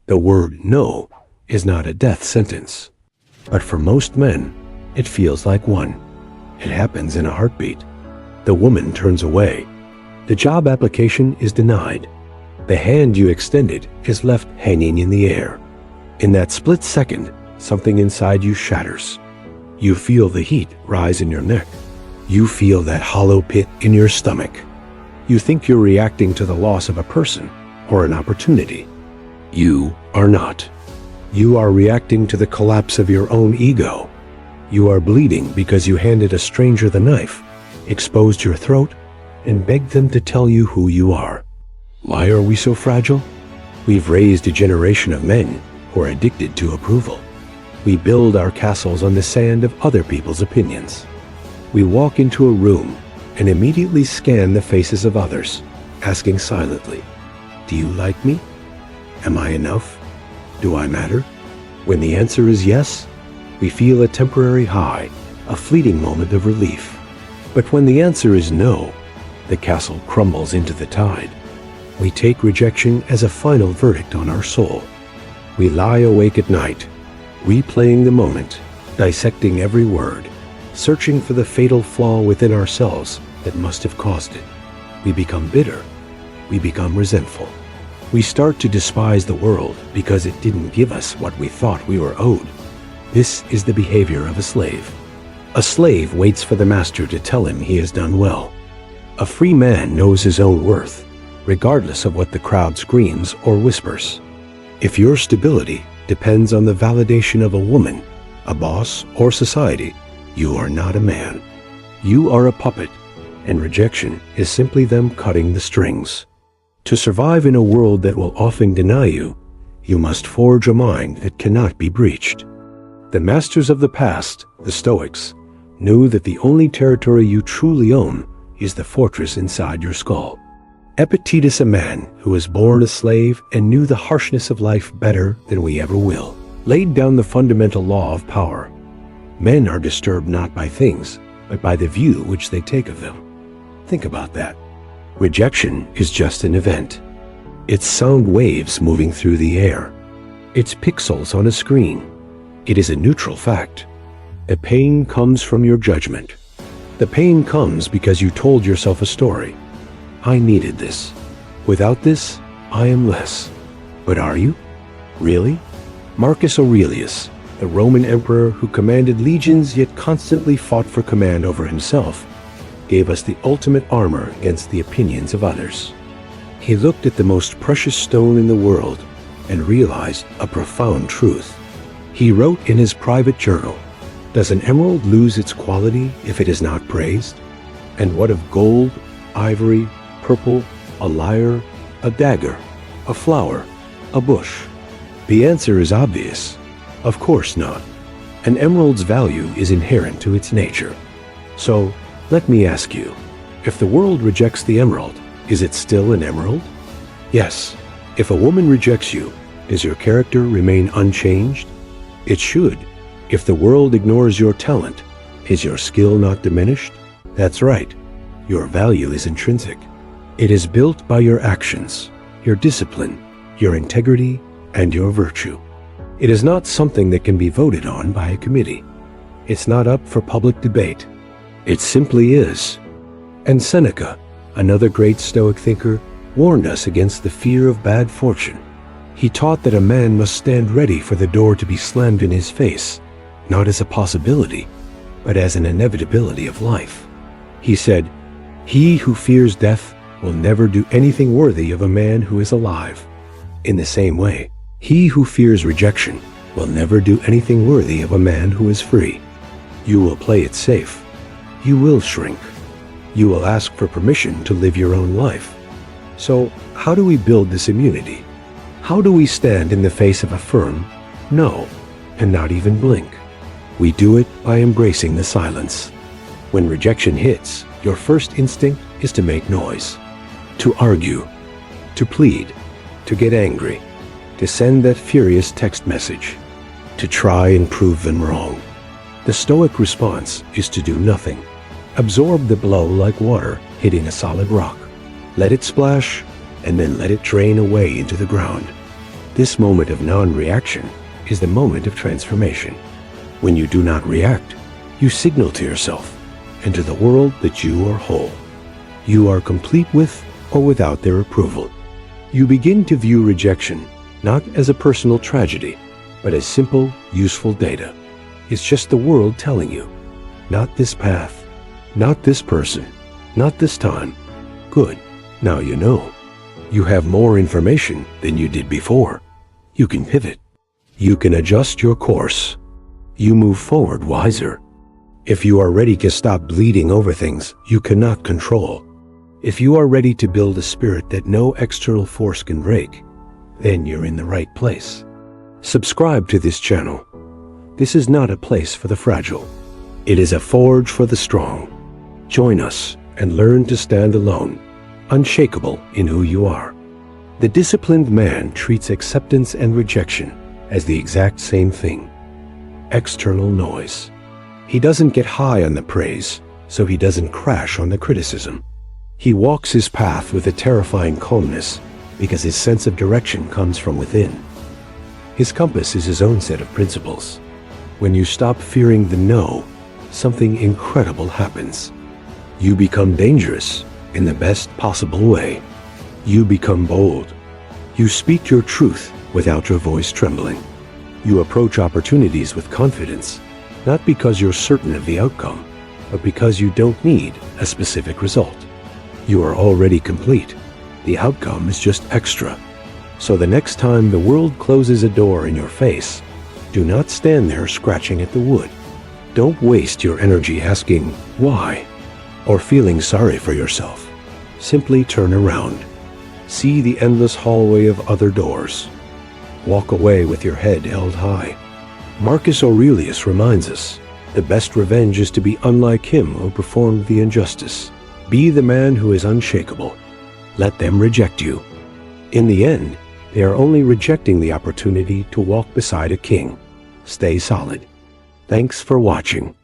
The word no is not a death sentence. But for most men, it feels like one. It happens in a heartbeat. The woman turns away. The job application is denied. The hand you extended is left hanging in the air. In that split second, something inside you shatters. You feel the heat rise in your neck. You feel that hollow pit in your stomach. You think you're reacting to the loss of a person or an opportunity. You are not. You are reacting to the collapse of your own ego. You are bleeding because you handed a stranger the knife, exposed your throat, and begged them to tell you who you are. Why are we so fragile? We've raised a generation of men who are addicted to approval. We build our castles on the sand of other people's opinions. We walk into a room and immediately scan the faces of others, asking silently, "Do you like me? Am I enough? Do I matter?" When the answer is yes, we feel a temporary high, a fleeting moment of relief. But when the answer is no, the castle crumbles into the tide. We take rejection as a final verdict on our soul. We lie awake at night, replaying the moment, dissecting every word, searching for the fatal flaw within ourselves that must have caused it. We become bitter. We become resentful. We start to despise the world because it didn't give us what we thought we were owed. This is the behavior of a slave. A slave waits for the master to tell him he has done well. A free man knows his own worth, regardless of what the crowd screams or whispers. If your stability depends on the validation of a woman, a boss, or society, you are not a man. You are a puppet, and rejection is simply them cutting the strings. To survive in a world that will often deny you, you must forge a mind that cannot be breached. The masters of the past, the Stoics, knew that the only territory you truly own is the fortress inside your skull. Epictetus, a man who was born a slave and knew the harshness of life better than we ever will, laid down the fundamental law of power. Men are disturbed not by things, but by the view which they take of them. Think about that. Rejection is just an event. It's sound waves moving through the air. It's pixels on a screen. It is a neutral fact. The pain comes from your judgment. The pain comes because you told yourself a story. I needed this. Without this, I am less. But are you? Really? Marcus Aurelius, the Roman emperor who commanded legions yet constantly fought for command over himself, gave us the ultimate armor against the opinions of others. He looked at the most precious stone in the world and realized a profound truth. He wrote in his private journal, "Does an emerald lose its quality if it is not praised? And what of gold, ivory, purple, a lyre, a dagger, a flower, a bush?" The answer is obvious. Of course not. An emerald's value is inherent to its nature. So, let me ask you, if the world rejects the emerald, is it still an emerald? Yes. If a woman rejects you, does your character remain unchanged? It should. If the world ignores your talent, is your skill not diminished? That's right. Your value is intrinsic. It is built by your actions, your discipline, your integrity, and your virtue. It is not something that can be voted on by a committee. It's not up for public debate. It simply is. And Seneca, another great Stoic thinker, warned us against the fear of bad fortune. He taught that a man must stand ready for the door to be slammed in his face, not as a possibility, but as an inevitability of life. He said, "He who fears death will never do anything worthy of a man who is alive." In the same way, he who fears rejection will never do anything worthy of a man who is free. You will play it safe. You will shrink. You will ask for permission to live your own life. So, how do we build this immunity? How do we stand in the face of a firm no and not even blink? We do it by embracing the silence. When rejection hits, your first instinct is to make noise, to argue, to plead, to get angry, to send that furious text message, to try and prove them wrong. The Stoic response is to do nothing. Absorb the blow like water hitting a solid rock. Let it splash, and then let it drain away into the ground. This moment of non-reaction is the moment of transformation. When you do not react, you signal to yourself and to the world that you are whole. You are complete with or without their approval. You begin to view rejection not as a personal tragedy, but as simple, useful data. It's just the world telling you, not this path, not this person, not this time. Good, now you know. You have more information than you did before. You can pivot. You can adjust your course. You move forward wiser. If you are ready to stop bleeding over things you cannot control, if you are ready to build a spirit that no external force can break, then you're in the right place. Subscribe to this channel. This is not a place for the fragile. It is a forge for the strong. Join us and learn to stand alone, unshakable in who you are. The disciplined man treats acceptance and rejection as the exact same thing. External noise. He doesn't get high on the praise, so he doesn't crash on the criticism. He walks his path with a terrifying calmness because his sense of direction comes from within. His compass is his own set of principles. When you stop fearing the no, something incredible happens. You become dangerous in the best possible way. You become bold. You speak your truth without your voice trembling. You approach opportunities with confidence, not because you're certain of the outcome, but because you don't need a specific result. You are already complete. The outcome is just extra. So the next time the world closes a door in your face, do not stand there scratching at the wood. Don't waste your energy asking, why? Or feeling sorry for yourself. Simply turn around. See the endless hallway of other doors. Walk away with your head held high. Marcus Aurelius reminds us, the best revenge is to be unlike him who performed the injustice. Be the man who is unshakable. Let them reject you. In the end, they are only rejecting the opportunity to walk beside a king. Stay solid. Thanks for watching.